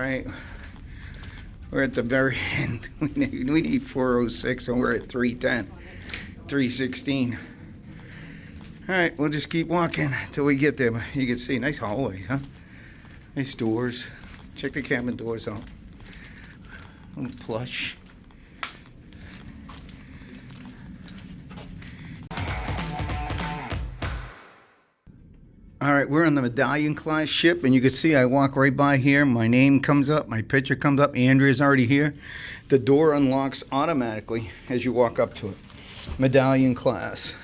right. We're at the very end. We need 406 and we're at 310, 316. All right, we'll just keep walking till we get there. You can see, nice hallway, huh? Nice doors. Check the cabin doors out. A little plush. All right, we're on the Medallion class ship, and you can see I walk right by here. My name comes up, my picture comes up. Andrea's already here. The door unlocks automatically as you walk up to it. Medallion class.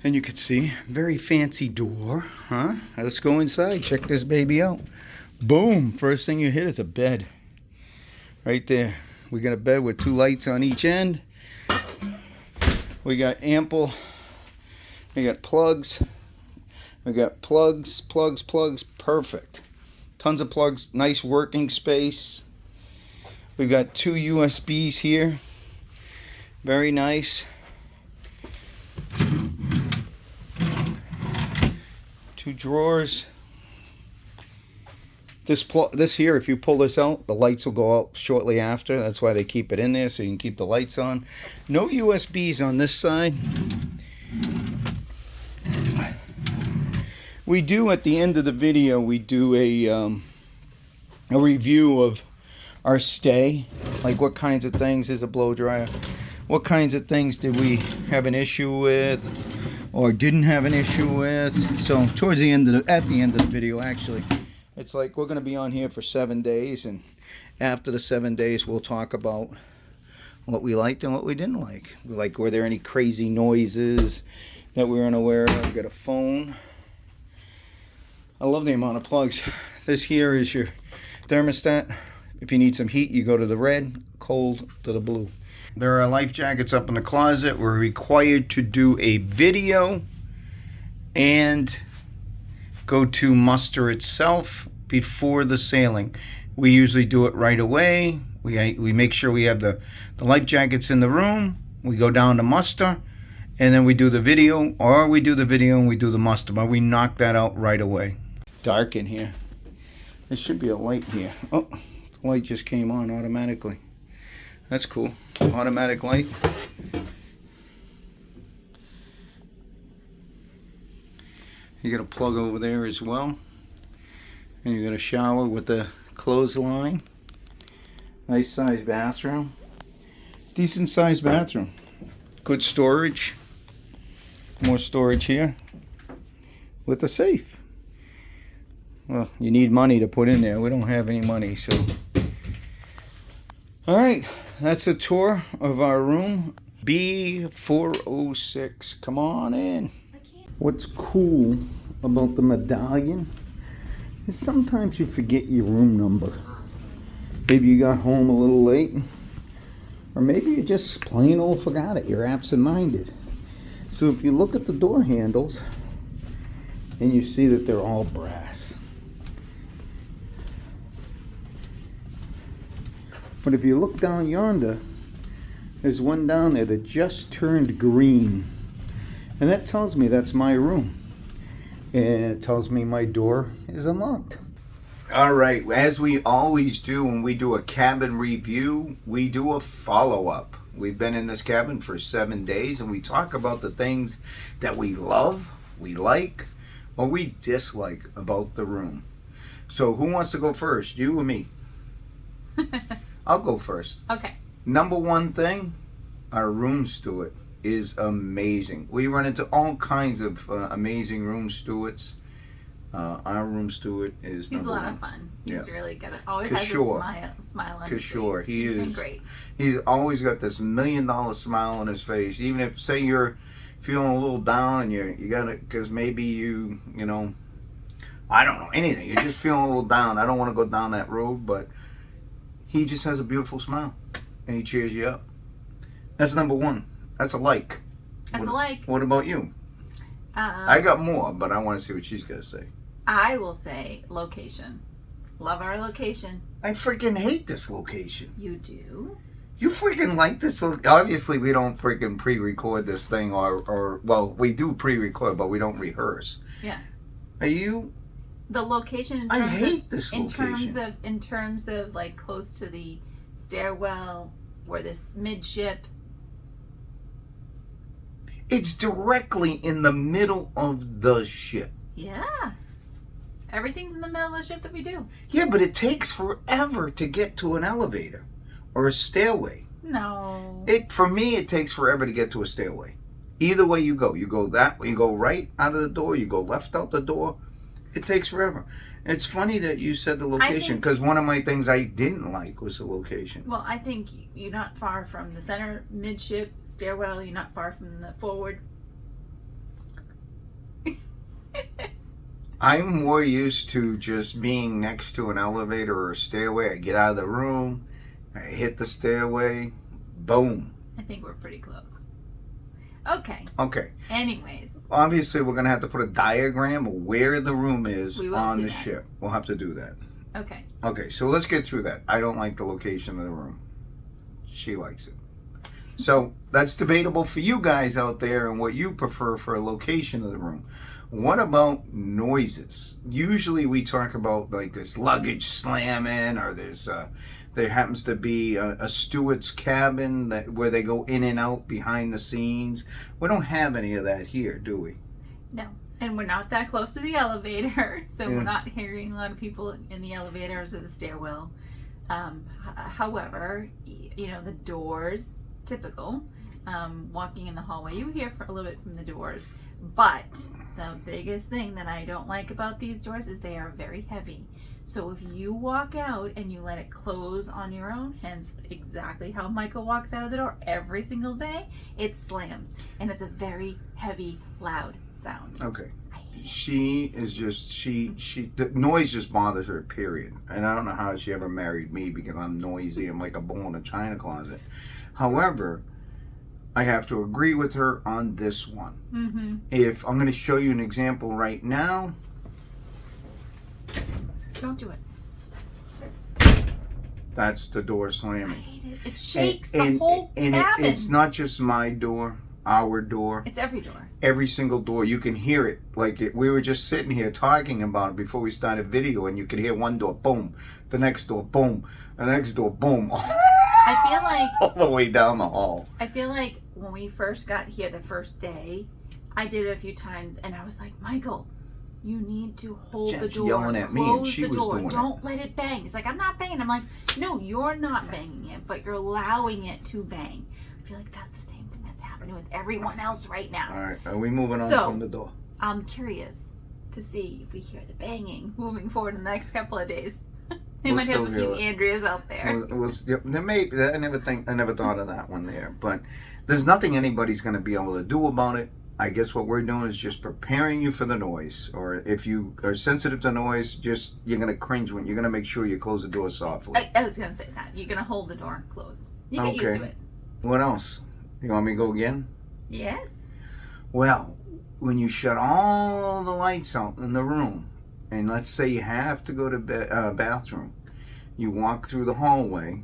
And you can see, very fancy door, huh? Let's go inside, check this baby out. Boom, first thing you hit is a bed. Right there. We got a bed with 2 lights on each end. We got ample, we got plugs. We got plugs, perfect. Tons of plugs, nice working space. We got 2 USBs here. Very nice. 2 drawers. This here, if you pull this out, the lights will go out shortly after. That's why they keep it in there, so you can keep the lights on. No USBs on this side. We do, at the end of the video, we do a review of our stay. Like what kinds of things is a blow dryer? What kinds of things did we have an issue with or didn't have an issue with? So towards the end of at the end of the video, actually, it's like we're going to be on here for 7 days, and after the 7 days we'll talk about what we liked and what we didn't like. Like, were there any crazy noises that we were unaware of? We got a phone. I love the amount of plugs. This here is your thermostat. If you need some heat, you go to the red, cold to the blue. There are life jackets up in the closet. We're required to do a video and go to muster itself before the sailing. We usually do it right away. We make sure we have the life jackets in the room. We go down to muster, and then we do the video, or we do the video and we do the muster, but we knock that out right away. Dark in here. There should be a light here. Oh, the light just came on automatically. That's cool. Automatic light. You got a plug over there as well. And you got a shower with the clothesline. Nice sized bathroom. Decent sized bathroom. Good storage. More storage here. With a safe. Well, you need money to put in there. We don't have any money, so. Alright, that's a tour of our room. B406. Come on in. What's cool about the Medallion is sometimes you forget your room number. Maybe you got home a little late, or maybe you just plain old forgot it. You're absent-minded. So if you look at the door handles and you see that they're all brass. But if you look down yonder, there's one down there that just turned green. And that tells me that's my room. And it tells me my door is unlocked. All right, as we always do when we do a cabin review, we do a follow-up. We've been in this cabin for 7 days, and we talk about the things that we love, we like, or we dislike about the room. So who wants to go first, you or me? I'll go first. Okay. Number one thing, our room steward is amazing. We run into all kinds of amazing room stewards. Our room steward is He's a lot of fun. He's really good. Always has a smile on his face. Kishore, He's been great. He's always got this $1 million smile on his face. Even if, say, you're feeling a little down and you got it, because maybe you know, I don't know, anything. You're just feeling a little down. I don't want to go down that road, but he just has a beautiful smile and he cheers you up. That's number one. That's a like. That's a like. What about you? I got more, but I want to see what she's got to say. I will say location. Love our location. I freaking hate this location. You do? You freaking like this? Obviously, we don't freaking pre-record this thing, or well, we do pre-record, but we don't rehearse. Yeah. Are you The location in I terms hate this in location. terms of like close to the stairwell or this midship. It's directly in the middle of the ship. Yeah. Everything's in the middle of the ship that we do. Yeah, but it takes forever to get to an elevator or a stairway. No. For me, it takes forever to get to a stairway. Either way you go that way, you go right out of the door, you go left out the door. It takes forever. It's funny that you said the location, because one of my things I didn't like was the location. Well, I think you're not far from the center midship stairwell. You're not far from the forward. I'm more used to just being next to an elevator or a stairway. I get out of the room, I hit the stairway, boom. I think we're pretty close. Okay. Okay. Anyways. Obviously, we're going to have to put a diagram of where the room is on the ship. We'll have to do that. Okay. Okay, so let's get through that. I don't like the location of the room. She likes it. So that's debatable for you guys out there and what you prefer for a location of the room. What about noises? Usually we talk about like this luggage slamming, or there happens to be a steward's cabin where they go in and out behind the scenes. We don't have any of that here, do we? No. And we're not that close to the elevator, so we're not hearing a lot of people in the elevators or the stairwell. However, the doors, typical. Walking in the hallway, you hear a little bit from the doors. But the biggest thing that I don't like about these doors is they are very heavy. So if you walk out and you let it close on your own, hence exactly how Michael walks out of the door every single day, it slams. And it's a very heavy, loud sound. Okay. She is just, the noise just bothers her, period. And I don't know how she ever married me, because I'm noisy. I'm like a bull in a china closet. However, I have to agree with her on this one. Mm-hmm. If I'm going to show you an example right now. Don't do it. That's the door I hate it. It shakes the whole cabin. It's not just my door, our door. It's every door. Every single door. You can hear it. We were just sitting here talking about it before we started video, and you could hear one door, boom. The next door, boom. The next door, boom. I feel like all the way down the hall. I feel like when we first got here the first day, I did it a few times, and I was like, Michael, you need to hold Jen's the door. yelling at me, and she the was door. doing Don't let it bang. It's like, I'm not banging. I'm like, no, you're not banging it, but you're allowing it to bang. I feel like that's the same thing that's happening with everyone else right now. All right, are we moving on from the door? I'm curious to see if we hear the banging moving forward in the next couple of days. They might have a few Andreas out there. There may. I never thought of that one there. But there's nothing anybody's going to be able to do about it. I guess what we're doing is just preparing you for the noise. Or if you are sensitive to noise, you're going to cringe when you're going to make sure you close the door softly. I was going to say that. You're going to hold the door closed. You get used to it. What else? You want me to go again? Yes. Well, when you shut all the lights out in the room, and let's say you have to go to bathroom, you walk through the hallway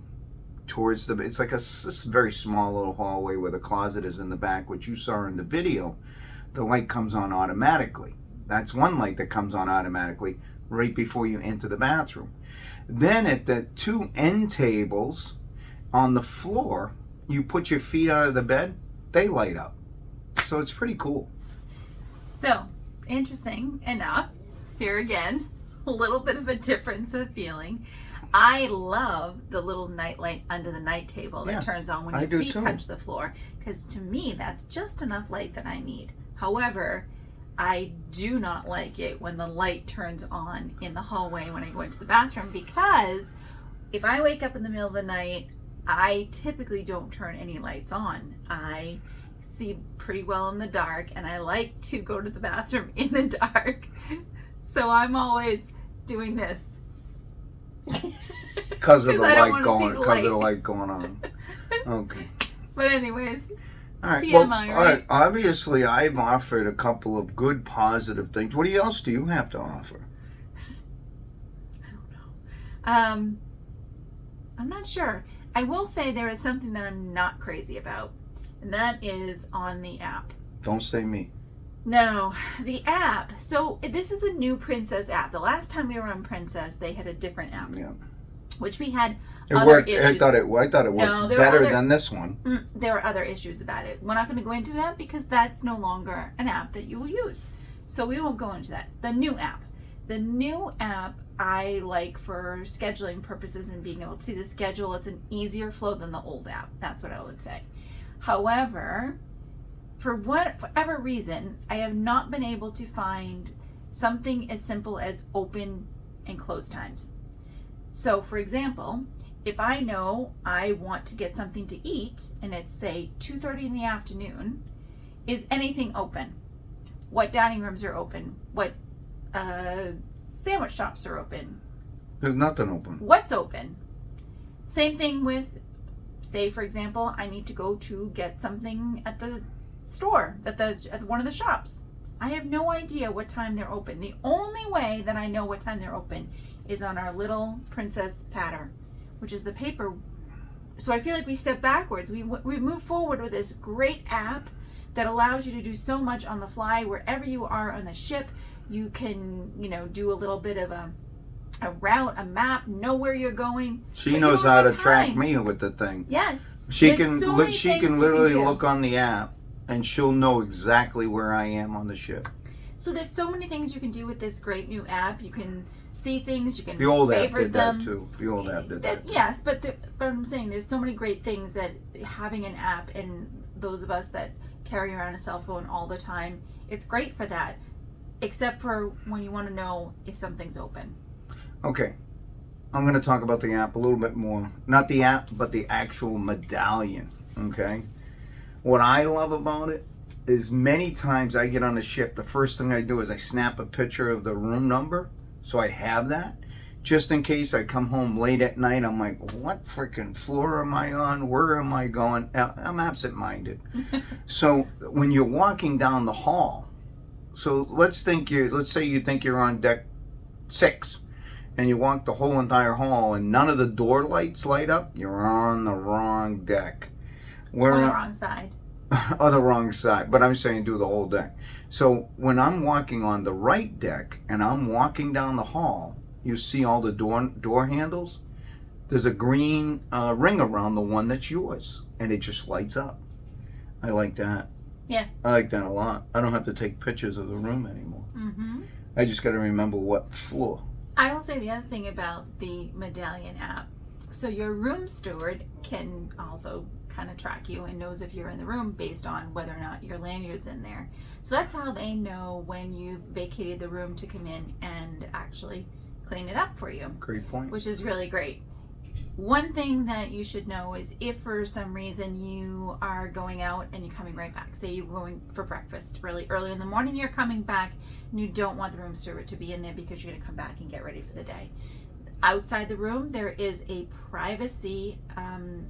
towards it's like this very small little hallway where the closet is in the back, which you saw in the video. The light comes on automatically. That's one light that comes on automatically right before you enter the bathroom. Then at the two end tables on the floor, you put your feet out of the bed, they light up. So it's pretty cool. So, interesting enough, here again, a little bit of a difference of feeling. I love the little night light under the night table that turns on when your feet touch the floor, because to me that's just enough light that I need. However, I do not like it when the light turns on in the hallway when I go into the bathroom, because if I wake up in the middle of the night, I typically don't turn any lights on. I see pretty well in the dark, and I like to go to the bathroom in the dark. So I'm always doing this. Because of the light going on. Okay. But anyways, all right. TMI, well, right? All right. Obviously, I've offered a couple of good, positive things. What else do you have to offer? I don't know. I'm not sure. I will say there is something that I'm not crazy about, and that is on the app. Don't say me. No, the app. So this is a new Princess app. The last time we were on Princess, they had a different app. Yeah. Which we had It other worked. issues. I thought it worked better than this one. There were other issues about it. We're not going to go into that because that's no longer an app that you will use. So we won't go into that. The new app. The new app I like for scheduling purposes and being able to see the schedule. It's an easier flow than the old app. That's what I would say. However, for whatever reason, I have not been able to find something as simple as open and close times. So for example, if I know I want to get something to eat and it's say 2:30 in the afternoon, is anything open? What dining rooms are open? What sandwich shops are open? There's nothing open. What's open? Same thing with, say for example, I need to go to get something at the store, at one of the shops. I have no idea what time they're open. The only way that I know what time they're open is on our little Princess pattern, which is the paper. So I feel like we step backwards. We move forward with this great app that allows you to do so much on the fly wherever you are on the ship. You can, do a little bit of a route, a map, know where you're going. She knows how to track me with the thing. Yes. She can literally look on the app and she'll know exactly where I am on the ship. So there's so many things you can do with this great new app. You can see things, you can The old app favorite did them. that too. The old app did that. Yes, but I'm saying there's so many great things that having an app, and those of us that carry around a cell phone all the time, it's great for that, except for when you want to know if something's open. Okay. I'm going to talk about the app a little bit more. Not the app, but the actual medallion. Okay? What I love about it is many times I get on a ship, the first thing I do is I snap a picture of the room number, so I have that. Just in case I come home late at night, I'm like, what freaking floor am I on? Where am I going? I'm absent-minded. So when you're walking down the hall, so let's say you think you're on deck 6, and you walk the whole entire hall and none of the door lights light up, you're on the wrong deck. Or the wrong side. Or the wrong side, but I'm saying do the whole deck. So when I'm walking on the right deck and I'm walking down the hall, you see all the door handles. There's a green ring around the one that's yours, and it just lights up. I like that. Yeah. I like that a lot. I don't have to take pictures of the room anymore. Mm-hmm. I just got to remember what floor. I will say the other thing about the Medallion app. So your room steward can also kind of track you and knows if you're in the room based on whether or not your lanyard's in there. So that's how they know when you've vacated the room to come in and actually clean it up for you. Great point. Which is really great. One thing that you should know is if for some reason you are going out and you're coming right back, say you're going for breakfast really early in the morning, you're coming back and you don't want the room steward to be in there because you're going to come back and get ready for the day. Outside the room, there is a privacy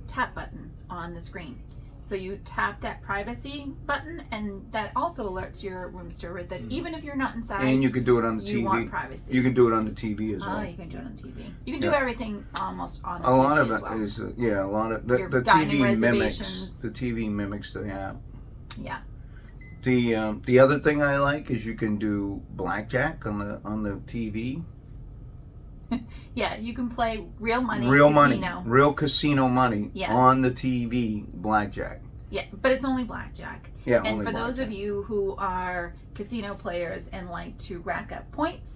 tap button on the screen. So you tap that privacy button, and that also alerts your room steward that even if you're not inside, and you can do it on the you TV. Want privacy. You can do it on the TV as well. Oh, you can do it on TV. You can do everything almost on the TV. A lot of as it well. is, a lot of the TV mimics. The TV mimics the app. Yeah. The other thing I like is you can do blackjack on the TV. Yeah, you can play real money, real casino money on the TV, blackjack. Yeah, but it's only blackjack. Yeah, and only for blackjack. those of you who are casino players and like to rack up points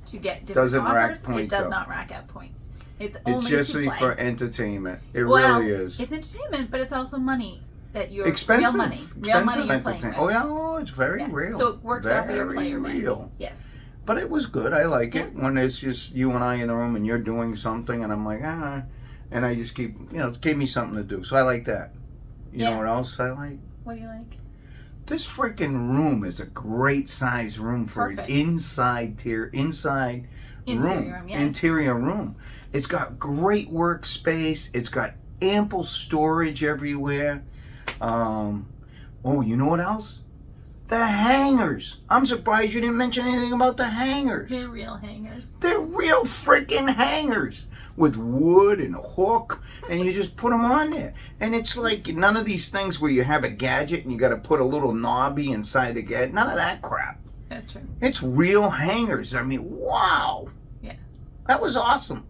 to get different offers, it does not rack up points. It's only just to play. For entertainment. It really is. It's entertainment, but it's also money that you're expensive. Real money you're playing with. Oh yeah, it's very real. So it works out for your player real. Yes. But it was good. I like it when it's just you and I in the room and you're doing something and I'm like, and I just keep, it gave me something to do. So I like that. You know what else I like? What do you like? This freaking room is a great size room for an interior room. It's got great workspace. It's got ample storage everywhere. You know what else? The hangers. I'm surprised you didn't mention anything about the hangers. They're real hangers. They're real freaking hangers with wood and a hook, and you just put them on there. And it's like none of these things where you have a gadget and you got to put a little knobby inside the gadget. None of that crap. That's true. It's real hangers. I mean, wow. Yeah. That was awesome.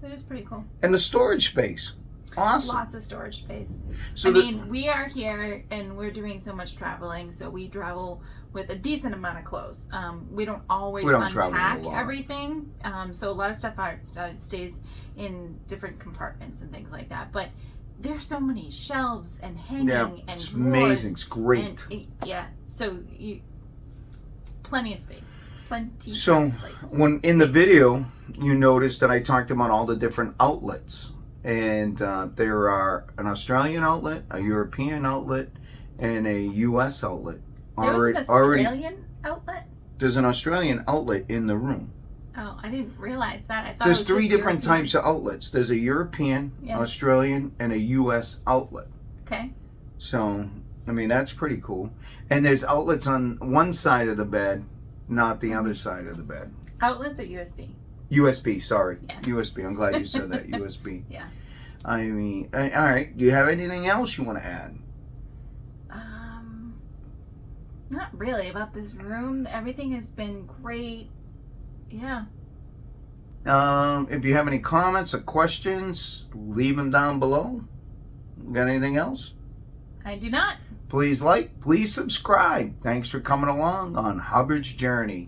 It is pretty cool. And the storage space. Awesome. Lots of storage space. So we are here and we're doing so much traveling, so we travel with a decent amount of clothes. We don't always unpack everything, so a lot of stuff stays in different compartments and things like that. But there's so many shelves and hanging and it's drawers. amazing. It's great. And, so plenty of space. So when in the video, you noticed that I talked about all the different outlets. And there are an Australian outlet, a European outlet, and a U.S. outlet. There was an Australian outlet? There's an Australian outlet in the room. Oh, I didn't realize that. I thought there's it was three just different European. types of outlets. There's a European, Australian, and a U.S. outlet. Okay. So, I mean, that's pretty cool. And there's outlets on one side of the bed, not the other side of the bed. Outlets or USB? USB, sorry. Yes. USB. I'm glad you said that. USB. Yeah. I mean, all right. Do you have anything else you want to add? Not really. About this room, everything has been great. Yeah. If you have any comments or questions, leave them down below. Got anything else? I do not. Please like, please subscribe. Thanks for coming along on Hubbard's Journey.